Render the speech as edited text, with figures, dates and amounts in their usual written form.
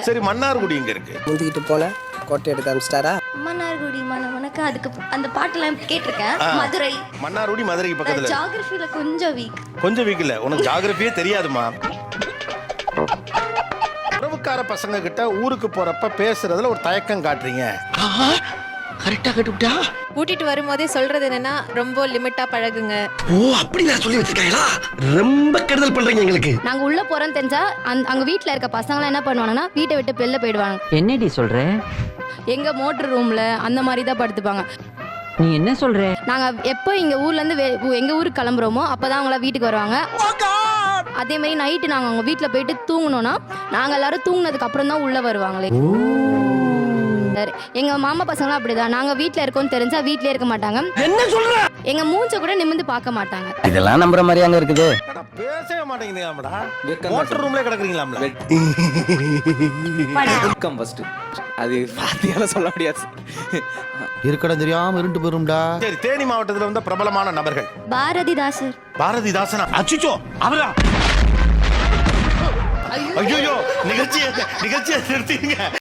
சரி, மன்னார்குடி இங்க இருக்கு. முந்திக்கிட்டு போன கோட்டை எடுத்து அமிச்சிட்டாரா? மன்னார்குடி உனக்கு அதுக்கு அந்த பாட்டெல்லாம் கேட்டிருக்கேன். மதுரை. மன்னார்குடி மதுரைக்கு பக்கத்துல. ஜியோகிராஃபில கொஞ்சம் வீக். கொஞ்சம் வீக் இல்ல, உனக்கு ஜியோகிராஃபியே தெரியாதுமா. உறவுக்கார பசங்க கிட்ட ஊருக்கு போறப்ப பேசுறதுல ஒரு தயக்கம் காட்டுறீங்க. கரெக்டா கட்டுப்பிட்டா. கூட்டிட்டு வரும்போதே சொல்றது என்னன்னா ரொம்ப லிமிட்டா பழகுங்க. ஓ, அப்படி நான் சொல்லி வச்சிருக்கீங்களா? ரொம்ப கெடுதல் பண்றீங்க எங்களுக்கு. நாங்க உள்ள போறோம் தெரிஞ்சா அங்க வீட்ல இருக்க பசங்க என்ன பண்ணுவாங்கன்னா வீட்டை விட்டு வெளில போயிடுவாங்க. என்னடி சொல்ற? எங்க மோட்டர் ரூம்ல அந்த மாதிரி தான் படுத்துப்பாங்க. நீ என்ன சொல்ற? நாங்க எப்போ இங்க ஊர்ல இருந்து எங்க ஊருக்கு கிளம்புறோமோ அப்பதான் அவங்கள வீட்டுக்கு வருவாங்க. அதே மாதிரி நைட்டு நாங்க அவங்க வீட்டுல போயிட்டு தூங்கணும்னா நாங்க எல்லாரும் தூங்குனதுக்கு அப்புறம் தான் உள்ள வருவாங்களே. எங்க மாமா பசங்களும் அப்படிதான். நாங்க வீட்ல இருக்கோம்னு தெரிஞ்சா வீட்லயே இருக்க மாட்டாங்க. என்ன சொல்ற? எங்க மூஞ்ச கூட நிமிர்ந்து பார்க்க மாட்டாங்க. இதெல்லாம் நம்புற மாதிரி அங்க இருக்குது. பேசவே மாட்டேங்கிறீங்களாம்டா. மோட்டர் ரூம்ல கிடக்குறீங்களாம்ல. Welcome first. அது பாத்தியால சொல்ல முடியாது. இருக்கட தெரியாம இருண்டு போயிரும்டா. சரி, தேனி மாவட்டத்துல வந்த பிரபலமான நபர்கள். பாரதிதாசர். பாரதிதாசனா? அச்சுச்சோ, அவரா? ஐயோ, நிகழ்ச்சியை நிறுத்திங்க.